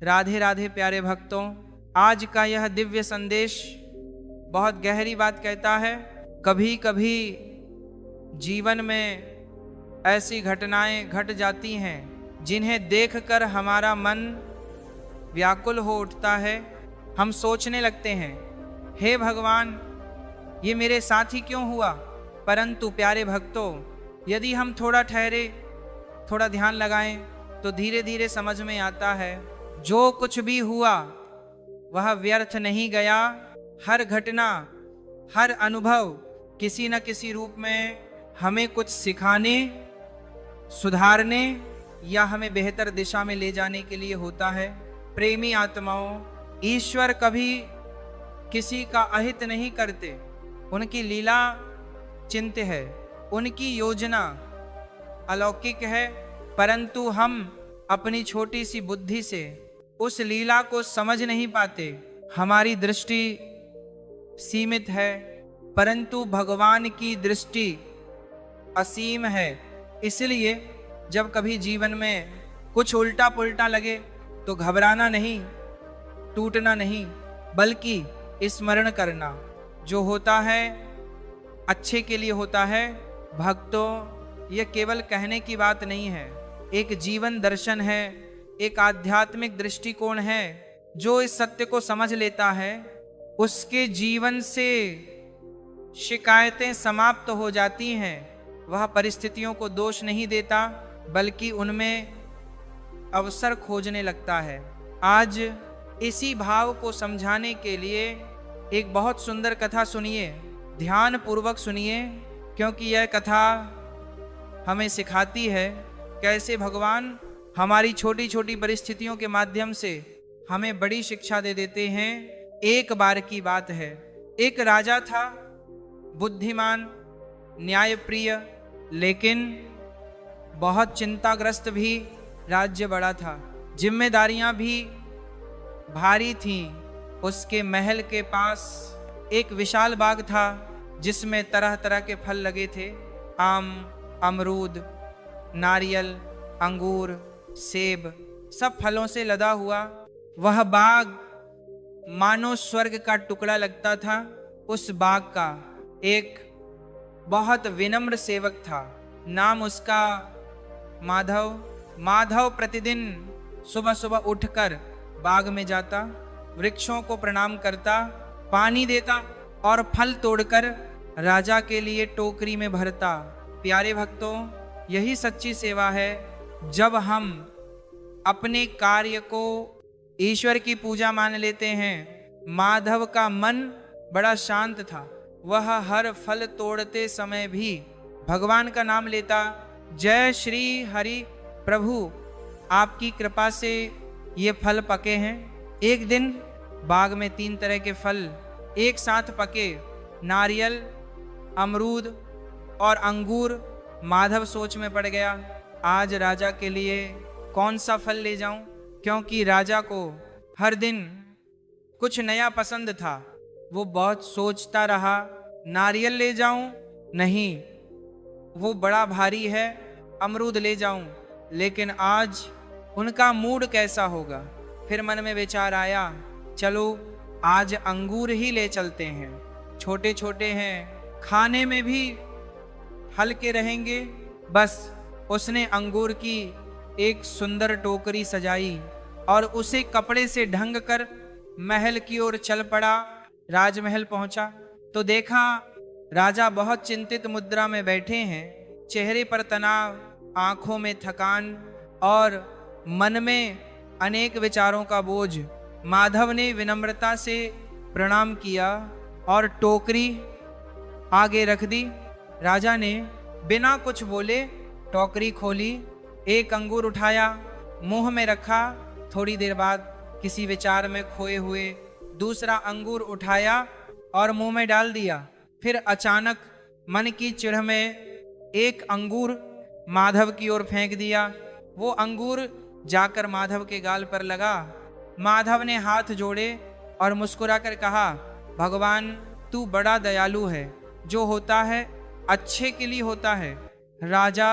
राधे राधे प्यारे भक्तों, आज का यह दिव्य संदेश बहुत गहरी बात कहता है। कभी कभी जीवन में ऐसी घटनाएं घट जाती हैं जिन्हें देखकर हमारा मन व्याकुल हो उठता है। हम सोचने लगते हैं, हे भगवान, ये मेरे साथ ही क्यों हुआ। परंतु प्यारे भक्तों, यदि हम थोड़ा ठहरे, थोड़ा ध्यान लगाएं, तो धीरे धीरे समझ में आता है जो कुछ भी हुआ वह व्यर्थ नहीं गया। हर घटना, हर अनुभव किसी न किसी रूप में हमें कुछ सिखाने, सुधारने या हमें बेहतर दिशा में ले जाने के लिए होता है। प्रेमी आत्माओं, ईश्वर कभी किसी का अहित नहीं करते। उनकी लीला चिंत्य है, उनकी योजना अलौकिक है, परंतु हम अपनी छोटी सी बुद्धि से उस लीला को समझ नहीं पाते। हमारी दृष्टि सीमित है, परंतु भगवान की दृष्टि असीम है। इसलिए जब कभी जीवन में कुछ उल्टा पुल्टा लगे तो घबराना नहीं, टूटना नहीं, बल्कि स्मरण करना, जो होता है अच्छे के लिए होता है। भक्तों, यह केवल कहने की बात नहीं है, एक जीवन दर्शन है, एक आध्यात्मिक दृष्टिकोण है। जो इस सत्य को समझ लेता है उसके जीवन से शिकायतें समाप्त हो जाती हैं। वह परिस्थितियों को दोष नहीं देता, बल्कि उनमें अवसर खोजने लगता है। आज इसी भाव को समझाने के लिए एक बहुत सुंदर कथा सुनिए, ध्यान पूर्वक सुनिए, क्योंकि यह कथा हमें सिखाती है कैसे भगवान हमारी छोटी छोटी परिस्थितियों के माध्यम से हमें बड़ी शिक्षा दे देते हैं। एक बार की बात है, एक राजा था, बुद्धिमान, न्यायप्रिय, लेकिन बहुत चिंताग्रस्त भी। राज्य बड़ा था, जिम्मेदारियां भी भारी थीं। उसके महल के पास एक विशाल बाग था जिसमें तरह तरह के फल लगे थे, आम, अमरूद, नारियल, अंगूर, सेब, सब फलों से लदा हुआ वह बाग मानो स्वर्ग का टुकड़ा लगता था। उस बाग का एक बहुत विनम्र सेवक था, नाम उसका माधव। माधव प्रतिदिन सुबह सुबह उठकर बाग में जाता, वृक्षों को प्रणाम करता, पानी देता और फल तोड़कर राजा के लिए टोकरी में भरता। प्यारे भक्तों, यही सच्ची सेवा है। जब हम अपने कार्य को ईश्वर की पूजा मान लेते हैं। माधव का मन बड़ा शांत था, वह हर फल तोड़ते समय भी भगवान का नाम लेता। जय श्री हरि प्रभु, आपकी कृपा से ये फल पके हैं। एक दिन बाग में 3 तरह के फल एक साथ पके, नारियल, अमरूद और अंगूर। माधव सोच में पड़ गया, आज राजा के लिए कौन सा फल ले जाऊं, क्योंकि राजा को हर दिन कुछ नया पसंद था। वो बहुत सोचता रहा, नारियल ले जाऊं, नहीं वो बड़ा भारी है, अमरूद ले जाऊं, लेकिन आज उनका मूड कैसा होगा। फिर मन में विचार आया, चलो आज अंगूर ही ले चलते हैं, छोटे छोटे हैं, खाने में भी हल्के रहेंगे। बस उसने अंगूर की एक सुंदर टोकरी सजाई और उसे कपड़े से ढंग कर महल की ओर चल पड़ा। राजमहल पहुंचा तो देखा राजा बहुत चिंतित मुद्रा में बैठे हैं, चेहरे पर तनाव, आंखों में थकान और मन में अनेक विचारों का बोझ। माधव ने विनम्रता से प्रणाम किया और टोकरी आगे रख दी। राजा ने बिना कुछ बोले टोकरी खोली, एक अंगूर उठाया, मुंह में रखा। थोड़ी देर बाद किसी विचार में खोए हुए दूसरा अंगूर उठाया और मुंह में डाल दिया। फिर अचानक मन की चिढ़ में एक अंगूर माधव की ओर फेंक दिया। वो अंगूर जाकर माधव के गाल पर लगा। माधव ने हाथ जोड़े और मुस्कुराकर कहा, भगवान तू बड़ा दयालु है, जो होता है अच्छे के लिए होता है। राजा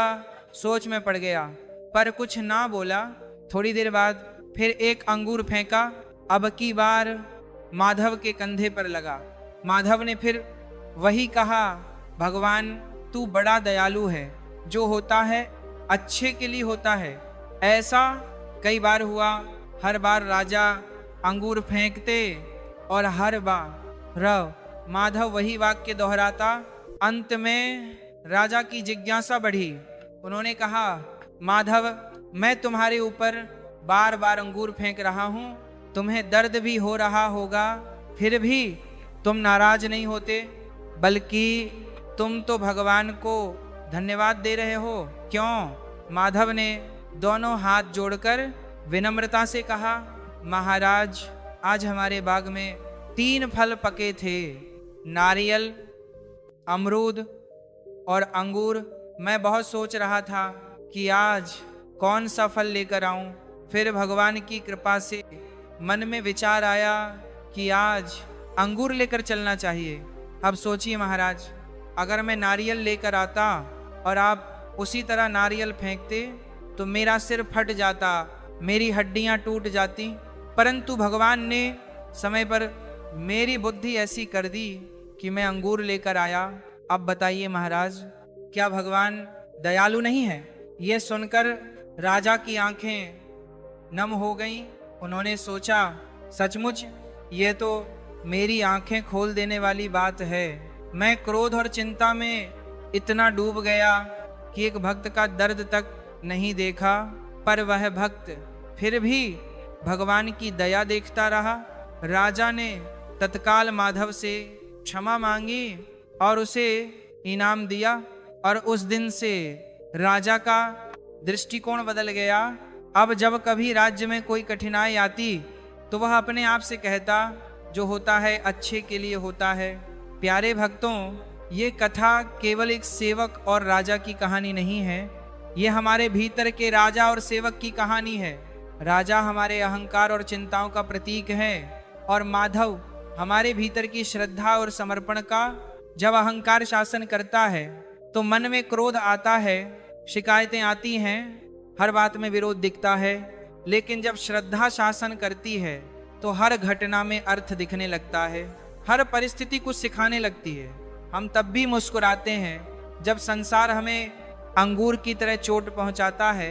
सोच में पड़ गया पर कुछ ना बोला। थोड़ी देर बाद फिर एक अंगूर फेंका। अब की बार माधव के कंधे पर लगा। माधव ने फिर वही कहा, भगवान तू बड़ा दयालु है, जो होता है अच्छे के लिए होता है। ऐसा कई बार हुआ। हर बार राजा अंगूर फेंकते और हर बार माधव वही वाक्य दोहराता। अंत में राजा की जिज्ञासा बढ़ी। उन्होंने कहा, माधव मैं तुम्हारे ऊपर बार बार अंगूर फेंक रहा हूं, तुम्हें दर्द भी हो रहा होगा, फिर भी तुम नाराज नहीं होते, बल्कि तुम तो भगवान को धन्यवाद दे रहे हो। क्यों? माधव ने दोनों हाथ जोड़कर विनम्रता से कहा, महाराज आज हमारे बाग में 3 फल पके थे, नारियल, अमरूद और अंगूर। मैं बहुत सोच रहा था कि आज कौन सा फल लेकर आऊं। फिर भगवान की कृपा से मन में विचार आया कि आज अंगूर लेकर चलना चाहिए। अब सोचिए महाराज, अगर मैं नारियल लेकर आता और आप उसी तरह नारियल फेंकते तो मेरा सिर फट जाता, मेरी हड्डियां टूट जाती। परंतु भगवान ने समय पर मेरी बुद्धि ऐसी कर दी कि मैं अंगूर लेकर आया। अब बताइए महाराज, क्या भगवान दयालु नहीं है? यह सुनकर राजा की आंखें नम हो गईं। उन्होंने सोचा, सचमुच ये तो मेरी आंखें खोल देने वाली बात है। मैं क्रोध और चिंता में इतना डूब गया कि एक भक्त का दर्द तक नहीं देखा, पर वह भक्त फिर भी भगवान की दया देखता रहा। राजा ने तत्काल माधव से क्षमा मांगी और उसे इनाम दिया, और उस दिन से राजा का दृष्टिकोण बदल गया। अब जब कभी राज्य में कोई कठिनाई आती तो वह अपने आप से कहता, जो होता है अच्छे के लिए होता है। प्यारे भक्तों, ये कथा केवल एक सेवक और राजा की कहानी नहीं है, ये हमारे भीतर के राजा और सेवक की कहानी है। राजा हमारे अहंकार और चिंताओं का प्रतीक है, और माधव हमारे भीतर की श्रद्धा और समर्पण का। जब अहंकार शासन करता है तो मन में क्रोध आता है, शिकायतें आती हैं, हर बात में विरोध दिखता है। लेकिन जब श्रद्धा शासन करती है तो हर घटना में अर्थ दिखने लगता है, हर परिस्थिति कुछ सिखाने लगती है। हम तब भी मुस्कुराते हैं जब संसार हमें अंगूर की तरह चोट पहुंचाता है,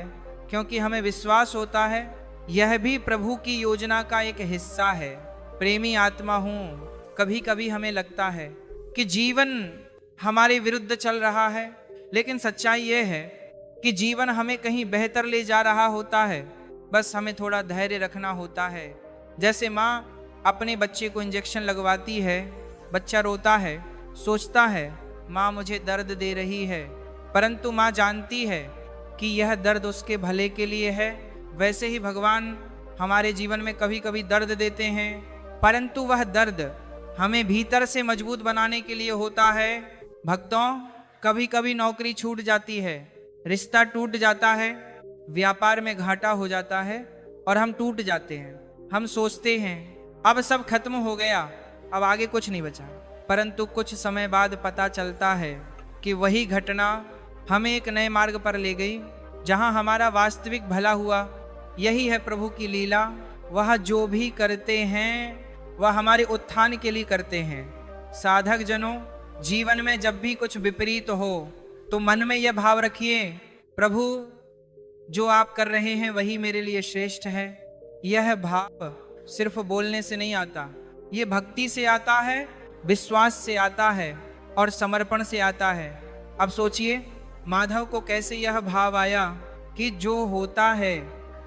क्योंकि हमें विश्वास होता है यह भी प्रभु की योजना का एक हिस्सा है। प्रेमी आत्मा हूं, कभी कभी हमें लगता है कि जीवन हमारे विरुद्ध चल रहा है, लेकिन सच्चाई यह है कि जीवन हमें कहीं बेहतर ले जा रहा होता है। बस हमें थोड़ा धैर्य रखना होता है। जैसे माँ अपने बच्चे को इंजेक्शन लगवाती है, बच्चा रोता है, सोचता है माँ मुझे दर्द दे रही है, परंतु माँ जानती है कि यह दर्द उसके भले के लिए है। वैसे ही भगवान हमारे जीवन में कभी कभी दर्द देते हैं, परंतु वह दर्द हमें भीतर से मजबूत बनाने के लिए होता है। भक्तों, कभी कभी नौकरी छूट जाती है, रिश्ता टूट जाता है, व्यापार में घाटा हो जाता है और हम टूट जाते हैं। हम सोचते हैं अब सब खत्म हो गया, अब आगे कुछ नहीं बचा। परंतु कुछ समय बाद पता चलता है कि वही घटना हमें एक नए मार्ग पर ले गई, जहां हमारा वास्तविक भला हुआ। यही है प्रभु की लीला। वह जो भी करते हैं वह हमारे उत्थान के लिए करते हैं। साधक जनों, जीवन में जब भी कुछ विपरीत हो तो मन में यह भाव रखिए, प्रभु जो आप कर रहे हैं वही मेरे लिए श्रेष्ठ है। यह भाव सिर्फ बोलने से नहीं आता, ये भक्ति से आता है, विश्वास से आता है और समर्पण से आता है। अब सोचिए माधव को कैसे यह भाव आया कि जो होता है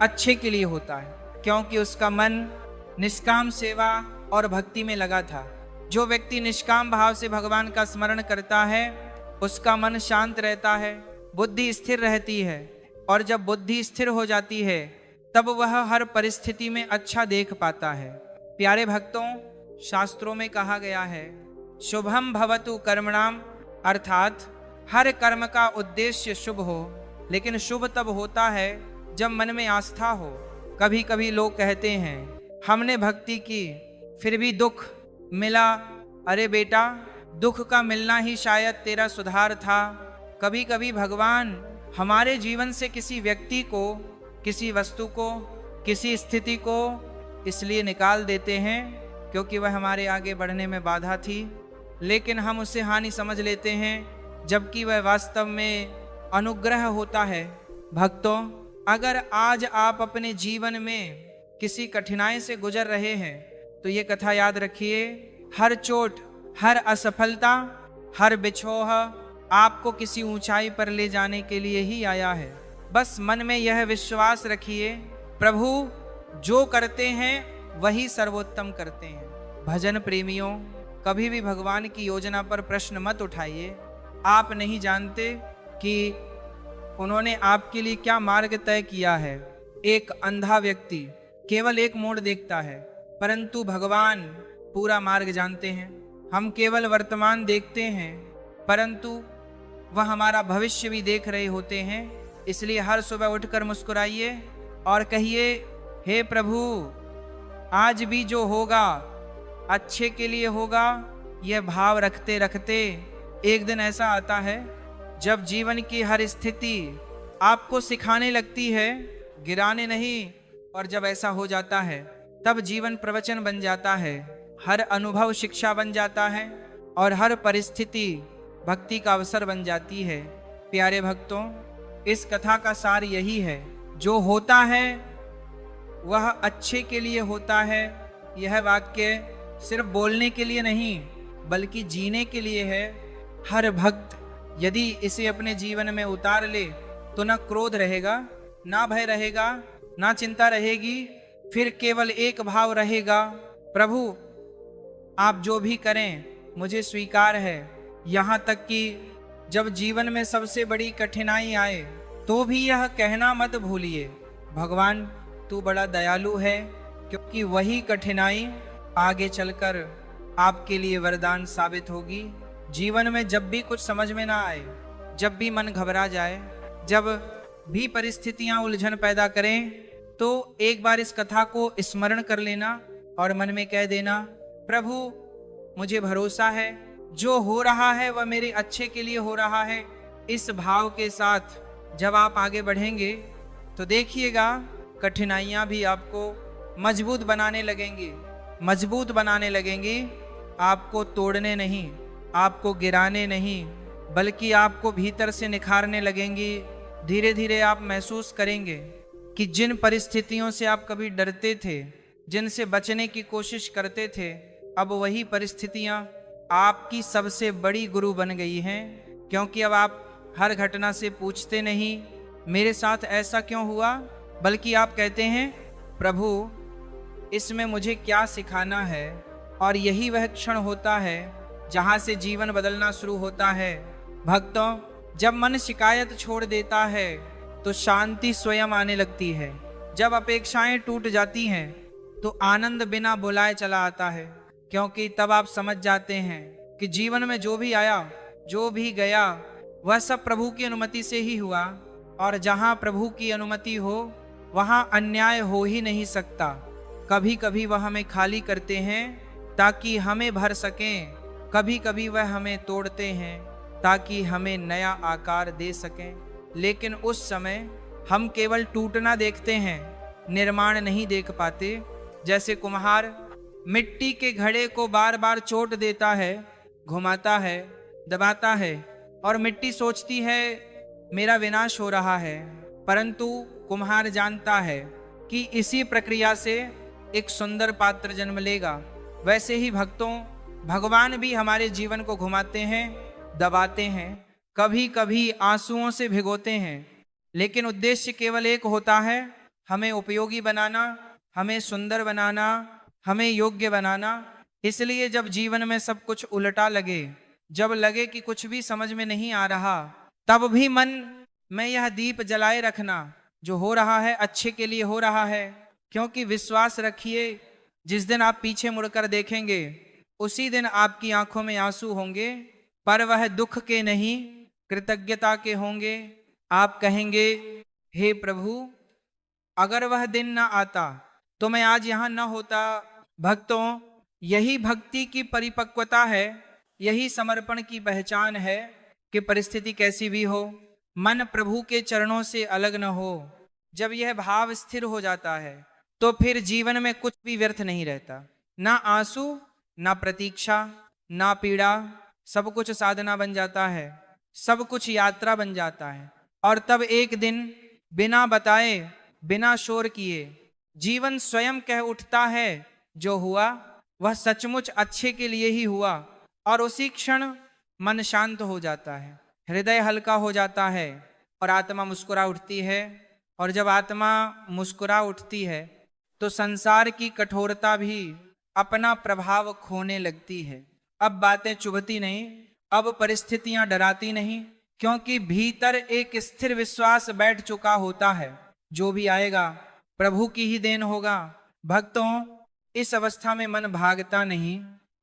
अच्छे के लिए होता है, क्योंकि उसका मन निष्काम सेवा और भक्ति में लगा था। जो व्यक्ति निष्काम भाव से भगवान का स्मरण करता है उसका मन शांत रहता है, बुद्धि स्थिर रहती है, और जब बुद्धि स्थिर हो जाती है तब वह हर परिस्थिति में अच्छा देख पाता है। प्यारे भक्तों, शास्त्रों में कहा गया है शुभम भवतु कर्मणाम, अर्थात हर कर्म का उद्देश्य शुभ हो, लेकिन शुभ तब होता है जब मन में आस्था हो। कभी कभी लोग कहते हैं हमने भक्ति की फिर भी दुख मिला। अरे बेटा, दुख का मिलना ही शायद तेरा सुधार था। कभी कभी भगवान हमारे जीवन से किसी व्यक्ति को, किसी वस्तु को किसी स्थिति को इसलिए निकाल देते हैं क्योंकि वह हमारे आगे बढ़ने में बाधा थी, लेकिन हम उसे हानि समझ लेते हैं, जबकि वह वास्तव में अनुग्रह होता है। भक्तों, अगर आज आप अपने जीवन में किसी कठिनाई से गुजर रहे हैं तो ये कथा याद रखिए, हर चोट, हर असफलता, हर बिछोह आपको किसी ऊंचाई पर ले जाने के लिए ही आया है। बस मन में यह विश्वास रखिए, प्रभु जो करते हैं वही सर्वोत्तम करते हैं। भजन प्रेमियों, कभी भी भगवान की योजना पर प्रश्न मत उठाइए। आप नहीं जानते कि उन्होंने आपके लिए क्या मार्ग तय किया है। एक अंधा व्यक्ति केवल एक मोड़ देखता है, परंतु भगवान पूरा मार्ग जानते हैं। हम केवल वर्तमान देखते हैं, परंतु वह हमारा भविष्य भी देख रहे होते हैं। इसलिए हर सुबह उठकर मुस्कुराइए और कहिए, हे प्रभु, आज भी जो होगा अच्छे के लिए होगा। यह भाव रखते रखते एक दिन ऐसा आता है जब जीवन की हर स्थिति आपको सिखाने लगती है, गिराने नहीं। और जब ऐसा हो जाता है तब जीवन प्रवचन बन जाता है, हर अनुभव शिक्षा बन जाता है और हर परिस्थिति भक्ति का अवसर बन जाती है। प्यारे भक्तों, इस कथा का सार यही है, जो होता है वह अच्छे के लिए होता है। यह वाक्य सिर्फ बोलने के लिए नहीं बल्कि जीने के लिए है। हर भक्त यदि इसे अपने जीवन में उतार ले तो न क्रोध रहेगा, ना भय रहेगा, ना चिंता रहेगी, फिर केवल एक भाव रहेगा, प्रभु आप जो भी करें मुझे स्वीकार है। यहाँ तक कि जब जीवन में सबसे बड़ी कठिनाई आए तो भी यह कहना मत भूलिए, भगवान तू बड़ा दयालु है, क्योंकि वही कठिनाई आगे चलकर आपके लिए वरदान साबित होगी। जीवन में जब भी कुछ समझ में ना आए, जब भी मन घबरा जाए, जब भी परिस्थितियां उलझन पैदा करें, तो एक बार इस कथा को स्मरण कर लेना और मन में कह देना, प्रभु मुझे भरोसा है, जो हो रहा है वह मेरे अच्छे के लिए हो रहा है। इस भाव के साथ जब आप आगे बढ़ेंगे तो देखिएगा कठिनाइयां भी आपको मजबूत बनाने लगेंगी, मजबूत बनाने लगेंगी। आपको तोड़ने नहीं, आपको गिराने नहीं, बल्कि आपको भीतर से निखारने लगेंगी। धीरे धीरे आप महसूस करेंगे कि जिन परिस्थितियों से आप कभी डरते थे, जिनसे बचने की कोशिश करते थे, अब वही परिस्थितियां आपकी सबसे बड़ी गुरु बन गई हैं। क्योंकि अब आप हर घटना से पूछते नहीं मेरे साथ ऐसा क्यों हुआ, बल्कि आप कहते हैं प्रभु इसमें मुझे क्या सिखाना है। और यही वह क्षण होता है जहां से जीवन बदलना शुरू होता है। भक्तों, जब मन शिकायत छोड़ देता है तो शांति स्वयं आने लगती है। जब अपेक्षाएं टूट जाती हैं तो आनंद बिना बुलाए चला आता है, क्योंकि तब आप समझ जाते हैं कि जीवन में जो भी आया, जो भी गया, वह सब प्रभु की अनुमति से ही हुआ। और जहां प्रभु की अनुमति हो वहां अन्याय हो ही नहीं सकता। कभी कभी वह हमें खाली करते हैं ताकि हमें भर सकें, कभी कभी वह हमें तोड़ते हैं ताकि हमें नया आकार दे सकें। लेकिन उस समय हम केवल टूटना देखते हैं, निर्माण नहीं देख पाते। जैसे कुम्हार मिट्टी के घड़े को बार बार चोट देता है, घुमाता है, दबाता है और मिट्टी सोचती है मेरा विनाश हो रहा है, परंतु कुम्हार जानता है कि इसी प्रक्रिया से एक सुंदर पात्र जन्म लेगा। वैसे ही भक्तों, भगवान भी हमारे जीवन को घुमाते हैं, दबाते हैं, कभी कभी आंसुओं से भिगोते हैं, लेकिन उद्देश्य केवल एक होता है, हमें उपयोगी बनाना, हमें सुंदर बनाना, हमें योग्य बनाना। इसलिए जब जीवन में सब कुछ उल्टा लगे, जब लगे कि कुछ भी समझ में नहीं आ रहा, तब भी मन में यह दीप जलाए रखना, जो हो रहा है अच्छे के लिए हो रहा है। क्योंकि विश्वास रखिए, जिस दिन आप पीछे मुड़कर देखेंगे उसी दिन आपकी आंखों में आंसू होंगे, पर वह दुख के नहीं कृतज्ञता के होंगे। आप कहेंगे हे प्रभु, अगर वह दिन न आता तो मैं आज यहां न होता। भक्तों, यही भक्ति की परिपक्वता है, यही समर्पण की पहचान है कि परिस्थिति कैसी भी हो, मन प्रभु के चरणों से अलग न हो। जब यह भाव स्थिर हो जाता है तो फिर जीवन में कुछ भी व्यर्थ नहीं रहता। ना आंसू, ना प्रतीक्षा, ना पीड़ा, सब कुछ साधना बन जाता है, सब कुछ यात्रा बन जाता है। और तब एक दिन बिना बताए, बिना शोर किए जीवन स्वयं कह उठता है, जो हुआ वह सचमुच अच्छे के लिए ही हुआ। और उसी क्षण मन शांत हो जाता है, हृदय हल्का हो जाता है और आत्मा मुस्कुरा उठती है। और जब आत्मा मुस्कुरा उठती है तो संसार की कठोरता भी अपना प्रभाव खोने लगती है। अब बातें चुभती नहीं, अब परिस्थितियां डराती नहीं, क्योंकि भीतर एक स्थिर विश्वास बैठ चुका होता है, जो भी आएगा प्रभु की ही देन होगा। भक्तों, इस अवस्था में मन भागता नहीं,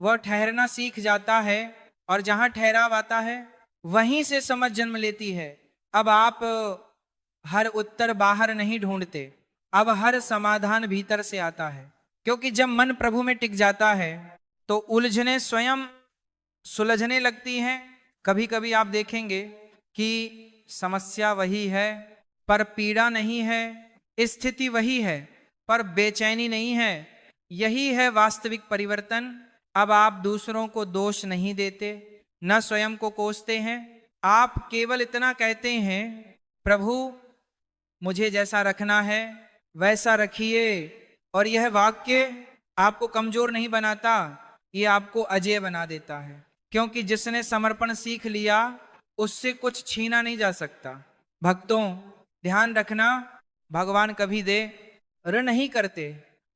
वह ठहरना सीख जाता है। और जहां ठहराव आता है वहीं से समझ जन्म लेती है। अब आप हर उत्तर बाहर नहीं ढूंढते, अब हर समाधान भीतर से आता है। क्योंकि जब मन प्रभु में टिक जाता है तो उलझने स्वयं सुलझने लगती हैं। कभी कभी आप देखेंगे कि समस्या वही है पर पीड़ा नहीं है, स्थिति वही है पर बेचैनी नहीं है। यही है वास्तविक परिवर्तन। अब आप दूसरों को दोष नहीं देते, न स्वयं को कोसते हैं। आप केवल इतना कहते हैं, प्रभु मुझे जैसा रखना है वैसा रखिए। और यह वाक्य आपको कमजोर नहीं बनाता, ये आपको अजेय बना देता है। क्योंकि जिसने समर्पण सीख लिया उससे कुछ छीना नहीं जा सकता। भक्तों, ध्यान रखना, भगवान कभी दे ऋण नहीं करते,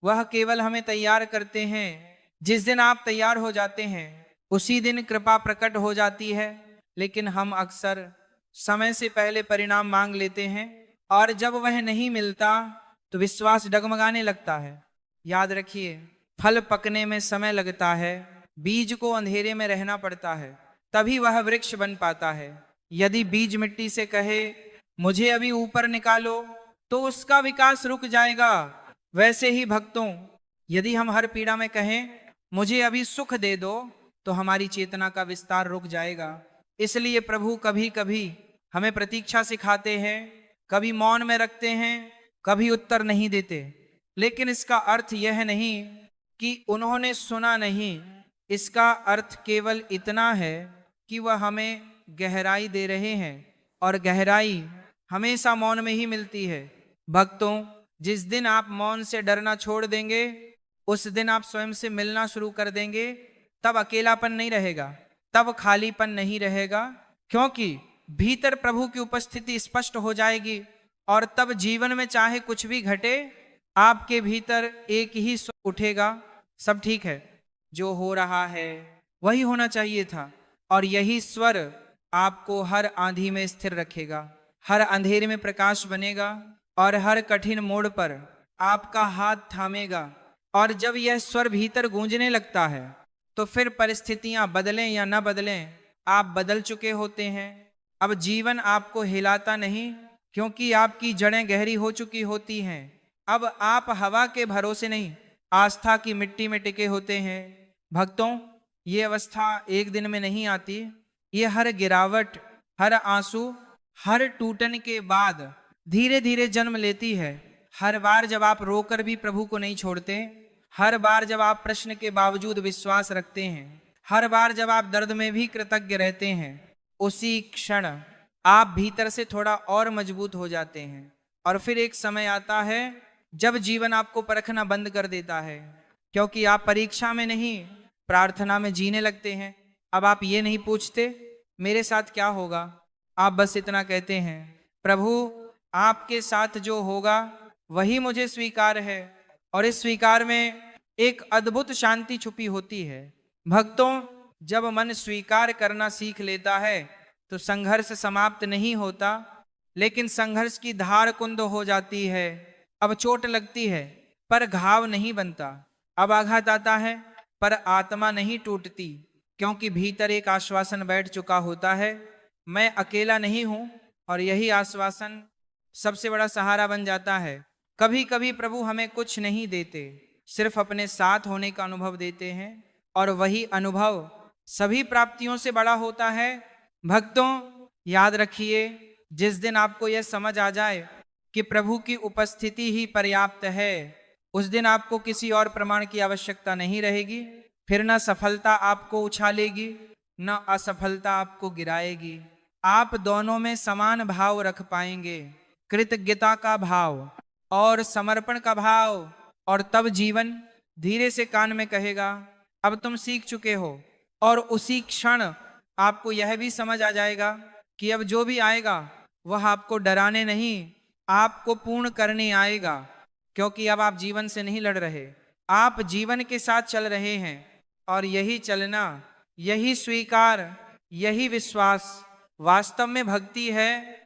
वह केवल हमें तैयार करते हैं। जिस दिन आप तैयार हो जाते हैं उसी दिन कृपा प्रकट हो जाती है। लेकिन हम अक्सर समय से पहले परिणाम मांग लेते हैं, और जब वह नहीं मिलता तो विश्वास डगमगाने लगता है। याद रखिए, फल पकने में समय लगता है, बीज को अंधेरे में रहना पड़ता है, तभी वह वृक्ष बन पाता है। यदि बीज मिट्टी से कहे मुझे अभी ऊपर निकालो तो उसका विकास रुक जाएगा। वैसे ही भक्तों, यदि हम हर पीड़ा में कहें मुझे अभी सुख दे दो तो हमारी चेतना का विस्तार रुक जाएगा। इसलिए प्रभु कभी कभी हमें प्रतीक्षा सिखाते हैं, कभी मौन में रखते हैं, कभी उत्तर नहीं देते। लेकिन इसका अर्थ यह नहीं कि उन्होंने सुना नहीं, इसका अर्थ केवल इतना है कि वह हमें गहराई दे रहे हैं, और गहराई हमेशा मौन में ही मिलती है। भक्तों, जिस दिन आप मौन से डरना छोड़ देंगे उस दिन आप स्वयं से मिलना शुरू कर देंगे। तब अकेलापन नहीं रहेगा, तब खालीपन नहीं रहेगा, क्योंकि भीतर प्रभु की उपस्थिति स्पष्ट हो जाएगी। और तब जीवन में चाहे कुछ भी घटे, आपके भीतर एक ही स्वर उठेगा, सब ठीक है, जो हो रहा है वही होना चाहिए था। और यही स्वर आपको हर आंधी में स्थिर रखेगा, हर अंधेरे में प्रकाश बनेगा, और हर कठिन मोड़ पर आपका हाथ थामेगा। और जब यह स्वर भीतर गूंजने लगता है तो फिर परिस्थितियां बदलें या न बदलें, आप बदल चुके होते हैं। अब जीवन आपको हिलाता नहीं, क्योंकि आपकी जड़ें गहरी हो चुकी होती हैं। अब आप हवा के भरोसे नहीं, आस्था की मिट्टी में टिके होते हैं। भक्तों, ये अवस्था एक दिन में नहीं आती, ये हर गिरावट, हर आंसू, हर टूटन के बाद धीरे धीरे जन्म लेती है। हर बार जब आप रोकर भी प्रभु को नहीं छोड़ते, हर बार जब आप प्रश्न के बावजूद विश्वास रखते हैं, हर बार जब आप दर्द में भी कृतज्ञ रहते हैं, उसी क्षण आप भीतर से थोड़ा और मजबूत हो जाते हैं। और फिर एक समय आता है जब जीवन आपको परखना बंद कर देता है, क्योंकि आप परीक्षा में नहीं, प्रार्थना में जीने लगते हैं। अब आप ये नहीं पूछते मेरे साथ क्या होगा, आप बस इतना कहते हैं, प्रभु आपके साथ जो होगा वही मुझे स्वीकार है। और इस स्वीकार में एक अद्भुत शांति छुपी होती है। भक्तों, जब मन स्वीकार करना सीख लेता है तो संघर्ष समाप्त नहीं होता, लेकिन संघर्ष की धार कुंद हो जाती है। अब चोट लगती है पर घाव नहीं बनता, अब आघात आता है पर आत्मा नहीं टूटती, क्योंकि भीतर एक आश्वासन बैठ चुका होता है, मैं अकेला नहीं हूं। और यही आश्वासन सबसे बड़ा सहारा बन जाता है। कभी कभी प्रभु हमें कुछ नहीं देते, सिर्फ अपने साथ होने का अनुभव देते हैं, और वही अनुभव सभी प्राप्तियों से बड़ा होता है। भक्तों, याद रखिए, जिस दिन आपको यह समझ आ जाए कि प्रभु की उपस्थिति ही पर्याप्त है, उस दिन आपको किसी और प्रमाण की आवश्यकता नहीं रहेगी। फिर न सफलता आपको उछालेगी, न असफलता आपको गिराएगी। आप दोनों में समान भाव रख पाएंगे, कृतज्ञता का भाव और समर्पण का भाव। और तब जीवन धीरे से कान में कहेगा, अब तुम सीख चुके हो। और उसी क्षण आपको यह भी समझ आ जाएगा कि अब जो भी आएगा वह आपको डराने नहीं, आपको पूर्ण करने आएगा। क्योंकि अब आप जीवन से नहीं लड़ रहे, आप जीवन के साथ चल रहे हैं। और यही चलना, यही स्वीकार, यही विश्वास वास्तव में भक्ति है।